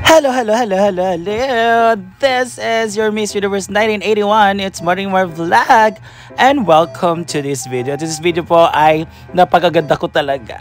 Hello, hello, hello, hello, hello. This is your Miss Universe 1981. It's Morning Mar Vlog. And welcome to this video. This video po ay napakaganda ko talaga.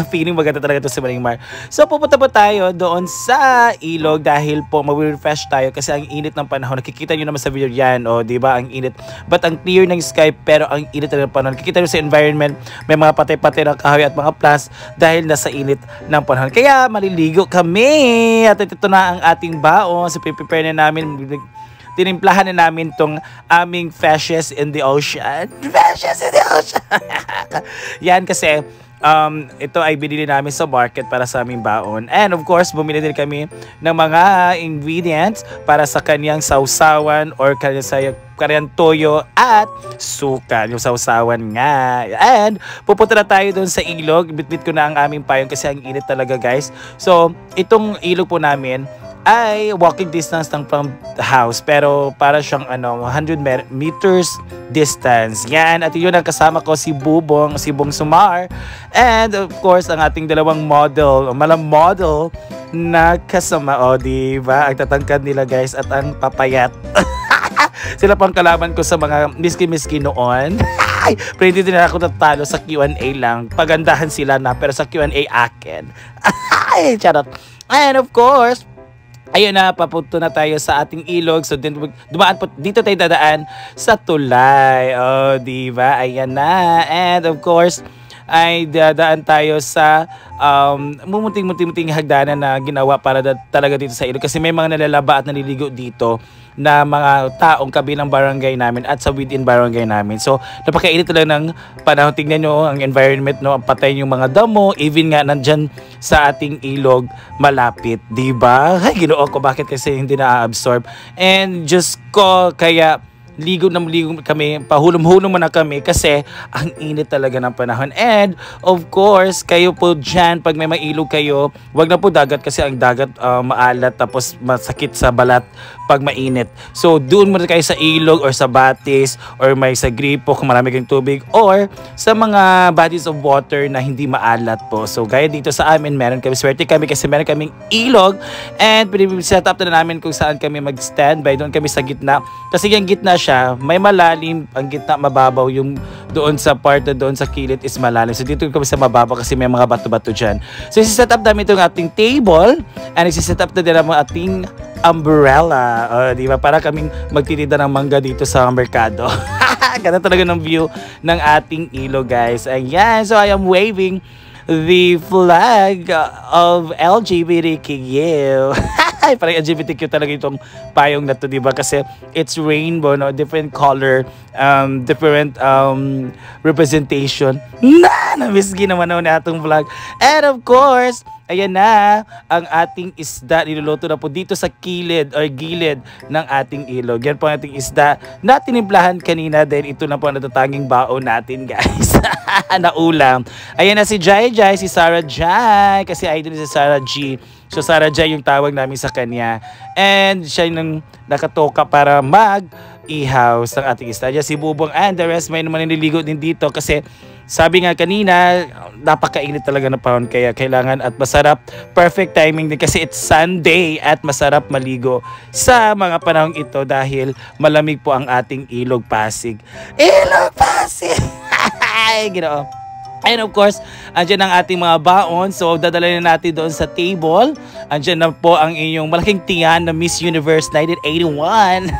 Feeling maganda talaga ito si Morning Mar. So pupunta po tayo doon sa ilog dahil po mag-refresh tayo kasi ang init ng panahon. Nakikita nyo naman sa video yan, o diba, ang init. But ang clear ng sky pero ang init ng panahon. Nakikita nyo sa environment, may mga patay-patay ng kahoy at mga plants dahil nasa init ng panahon. Kaya maliligo kami. At ito na ang ating baon. So prepare na namin, tinimplahan na namin tong aming fishes in the ocean. Fishes in the ocean. Yan kasi ito ay binili namin sa market para sa aming baon. And of course, bumili din kami ng mga ingredients para sa kanyang sausawan or kanyang toyo at suka. Yung sausawan nga. And pupunta na tayo doon sa ilog. Bitbit ko na ang aming payong kasi ang init talaga, guys. So, itong ilog po namin ay walking distance ng from the house pero para siyang 100 meters distance. Yan, at yun ang kasama ko si Bubong Sumar, and of course ang ating dalawang model na kasama, diba, ang tatangkad nila, guys, at ang papayat. Sila pang kalaban ko sa mga miski noon. Pero hindi din ako natalo sa Q&A lang. Pagandahan sila na pero sa Q&A akin. Charot. And of course, ayun na, papunta na tayo sa ating ilog. So, dumaan po, dito tayo dadaan sa tulay. Diba? Ayan na. And of course, ay dadaan tayo sa munting hagdanan na ginawa para talaga dito sa ilog. Kasi may mga nalalaba at naliligo dito na mga taong kabilang barangay namin at sa within barangay namin. So, napakainit talaga ng panahon. Tingnan nyo ang environment, no? Ang patay yung mga damo, even nga nandyan sa ating ilog malapit, diba? Ay, ginoo ko, bakit kasi hindi na-absorb? And just ko, kaya ligo kami, pahulom-hulom na kami kasi ang init talaga ng panahon. And of course, kayo po dyan, pag may mailog kayo, wag na po dagat kasi ang dagat maalat tapos masakit sa balat pag mainit. So doon muna kayo sa ilog or sa batis or may sa gripo kung marami kayong tubig or sa mga bodies of water na hindi maalat po. So gaya dito sa amin, meron kami, swerte kami kasi meron kaming ilog, and set up na namin kung saan kami mag-standby. Doon kami sa gitna kasi yung gitna siya, may malalim, ang gitna mababaw, yung doon sa part na doon sa kilid is malalim. So dito kami sa mababaw kasi may mga bato-bato dyan. So isi-set up namin itong ating table and isi-set up na din ang ating umbrella. Diba? Para kaming magtitinda ng mangga dito sa merkado. Ganda talaga ng view ng ating ilog, guys. Ayan, so I am waving the flag of LGBTQ. Parang LGBTQ talaga itong payong na to, diba? Kasi it's rainbow, no? Different color, different representation. Na-misgi naman na atong vlog. And of course, ayan na ang ating isda. Niluluto na po dito sa kilid or gilid ng ating ilog. Yan po ang ating isda na tinimplahan kanina dahil ito na po ang natatanging baon natin, guys. Na ulam. Ayan na si Jai, si Sarah Jai. Kasi idol si Sarah G. So Sarah Jai yung tawag namin sa kanya. And siya yung nakatoka para mag-ihaw ng ating isda. Si Bubong and the rest may naman nililigo din dito kasi sabi nga kanina, napakainit talaga ng panahon kaya kailangan at masarap. Perfect timing din kasi it's Sunday at masarap maligo sa mga panahong ito dahil malamig po ang ating Ilog Pasig. Ilog Pasig! Ay, ginoo. And of course, andyan ang ating mga baon. So, dadalhin na natin doon sa table. Andyan na po ang inyong malaking tiyan na Miss Universe 1981.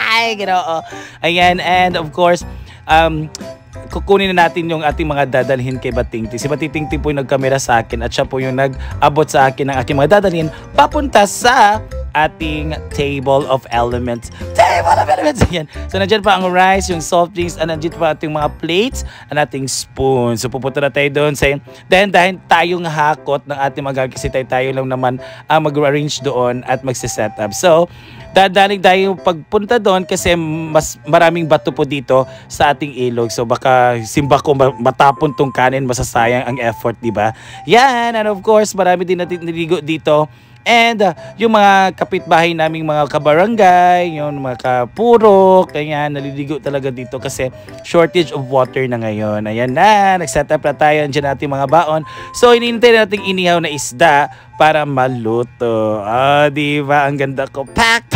Ay, ginoo. Ayan, and of course, kukunin na natin yung ating mga dadalhin kay Batingting. Si Batingting po yung nagkamera sa akin at siya po yung nag-abot sa akin ng aking mga dadalhin papunta sa ating table of elements. Table of elements! Ayan. So, nandiyan pa ang rice, yung soft drinks, at nandiyan pa ating mga plates, at ating spoon. So, pupunta na tayo doon sa dahil tayong hakot ng ating kasi tayo lang naman ang mag-arrange doon at magsiset up. So, dadaling tayo pagpunta doon kasi mas maraming bato po dito sa ating ilog. So, baka simba ko matapon tong kanin, masasayang ang effort, diba? Yan! And of course, marami din natin niligo dito And yung mga kapitbahay naming mga kabarangay, yung mga kapurok, kaya naliligo talaga dito kasi shortage of water na ngayon. Ayan na, nag-set up na tayo, dyan natin mga baon. So, inintay natin inihaw na isda para maluto. Diba? Ang ganda ko. Pak!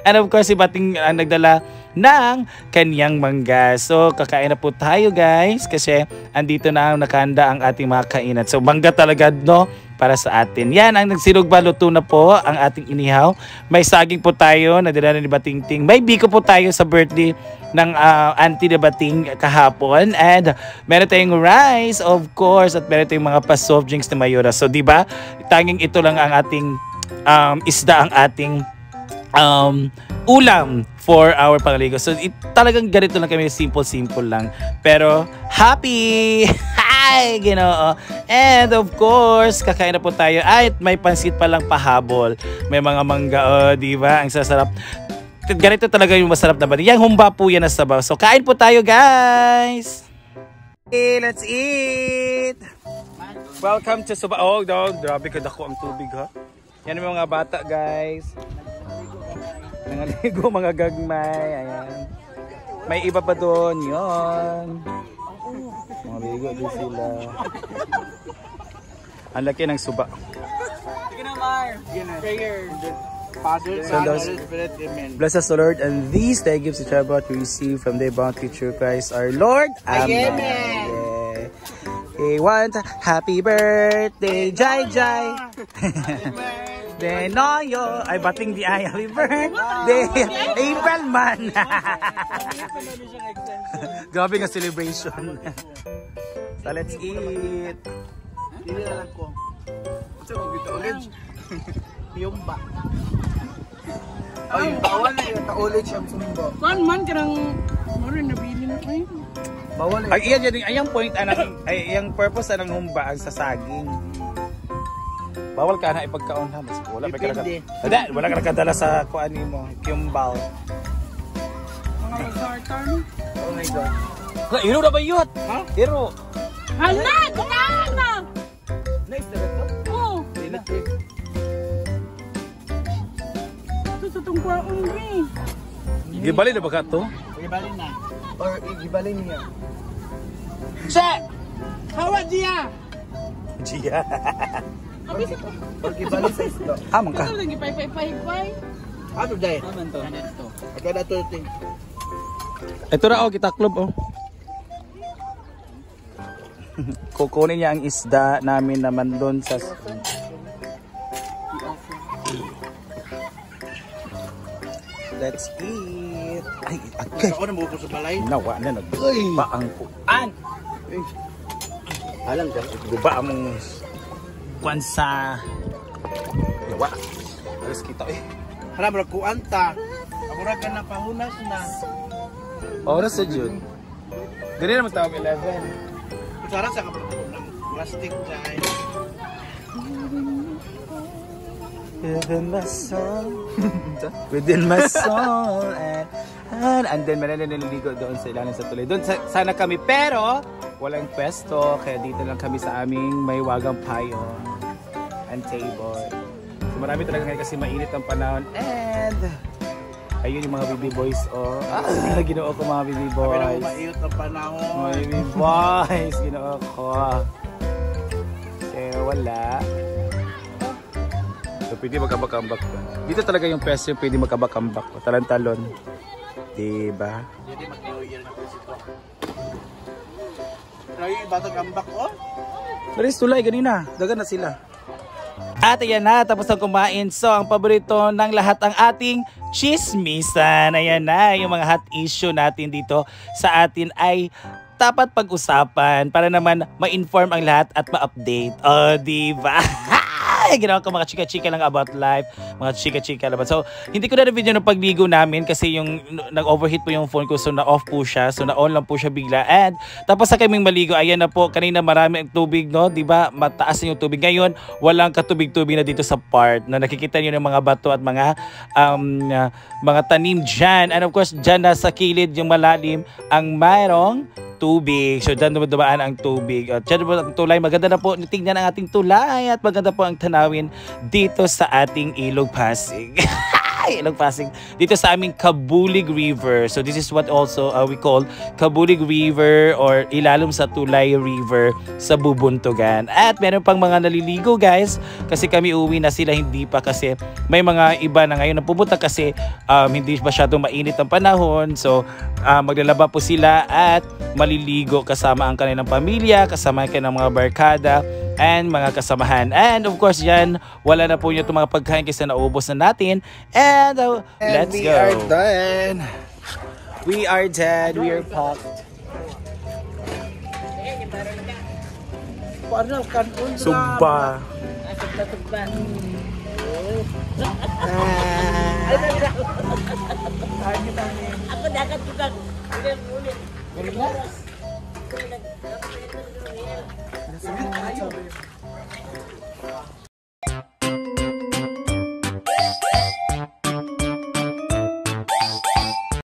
And of course, si Bating nagdala ng kanyang mangga. So, kakain na po tayo guys kasi andito na ang nakahanda ang ating mga kainan. So, mangga talaga no para sa atin. Yan, ang nagsinugba, luto na po ang ating inihaw. May saging po tayo na dinala ni Batingting. May biko po tayo sa birthday ng auntie ni Bating kahapon. And meron tayong rice, of course, at meron tayong mga pa-soft drinks ni Mayura. So, di ba? Tanging ito lang ang ating isda, ang ating ulam for our pangligo. So, talagang ganito lang kami, simple lang. Pero, happy! Hi! Ginoo! And of course, kakain na po tayo. Ay, may pansit pa lang pahabol. May mga mangga, di ba? Ang sasarap. Ganito talaga yung masarap na ba? Yang humba po yan na sabaw. So, kain po tayo, guys! Okay, let's eat! Welcome to Suba. Oh, grabe ka dako ang tubig, ha? Yan yung mga bata, guys. Nangaligo, mga gagmay. Ayan. May iba pa doon. Yun. Mga ligo din sila. Ang laki ng suba. Sige na, Mar. Prayer. Father, Son, Holy Spirit. Amen. Bless us, the Lord, and these thy gifts which are about to receive from thy bounty through Christ our Lord. Amen. Amen. We want happy birthday, Jai Jai. Denoyo. Ay, Bating di ay. Happy birthday. April man. Grabe nga celebration. So, let's eat. Hindi na lang ko. Ito mo dito ulit. Yung ba? Ay, bawal na yung ta-ulit siyang sumbo. Kuan man karang moro na bilin ay. Bawal Ay, iyan yan. Ayang point, ay, iyang purpose ng humba ang sasaging. Bawal ka na ipagkaon ha. Wala ka nakadala sa kuan mo. Kimbal. Mga sartan. Oh my God. Hiro na ba yun? Ha? Hiro. Hala, kumain na. Nice na ito? Oh, Electric. ito sa tong kwaon ni. Gibali na ba ka to? Igibalin na. Or igibalin niya. Che. Hawa dia. Gia. Abi sa Or igibalin sa isda. Amang ka. Ano lagi pay. Ano dahil? Aman to. Ako na ito ting. Ito na kita club oh. Kukunin niya ang isda namin naman doon sa Let's eat. Ay, okay. Ako na buko sa balay. Nawa na nagba ang kuan. Alang ka. Guba among kuan sa yawa. Alas kita eh. Hala, bro, kuanta. Ako na ka na pahunas na. Oras sa June. Dili naman tawag 11. Kutsara sa kapatid ng plastic dyan. Within my soul. Within my soul. And then meron na nililigo doon sa ilalim sa tulay. Doon sana kami pero walang pwesto. Kaya dito lang kami sa aming may wagang payo and table. So marami talaga ngayon kasi mainit ang panahon. And ayun yung mga baby boys. Oh, ginoo ko mga baby Sabi na boys. mainit ang panahon. Mga baby boys. Ginoo ko. Kaya wala. So, pwede magkabakambak ka. Dito talaga yung pwesto yung pwede magkabakambak. Talon-talon. Diba? Hindi mag-New Year na kasi ito. Pero yung batang ambak, oh. Maris tulay, ganina. Dagan na sila. At ayan na, tapos ang kumain. So, ang paborito ng lahat ang ating chismisan. Ayan na, yung mga hot issue natin dito sa atin ay dapat pag-usapan para naman ma-inform ang lahat at ma-update. Oh, diba? Ginawa ko mga chika-chika lang about life, mga chika-chika lang. So, hindi ko na video ng pagligo namin kasi yung nag-overheat po yung phone ko, so na-off po siya, so na-on lang po siya bigla. And tapos sa kaming maligo, ayan na po, kanina marami ang tubig, no? Diba? Mataas na yung tubig. Ngayon, walang katubig-tubig na dito sa part. No? Nakikita nyo ng mga bato at mga tanim dyan. And of course, dyan na sa kilid yung malalim ang mayroong tubig. So dyan dumaan ang tubig. At dyan po ang tulay. Maganda na po tingnan ang ating tulay at maganda po ang tanawin dito sa ating Ilog Pasig. Ilog Pasig. Dito sa aming Kabulig River. So this is what also we call Kabulig River or ilalom sa Tulay River sa Bubuntugan. At meron pang mga naliligo guys kasi kami uwi na sila hindi pa kasi may mga iba na ngayon na pupunta kasi hindi masyadong mainit ang panahon. So maglalaba po sila at maliligo kasama ang kanilang pamilya, kasama ang kanilang mga barkada and mga kasamahan. And of course yan, wala na po yung mga pagkain kasi naubos na natin. And let's go. We are done. We are dead. We are packed. Sumpa. Ako dagat juga.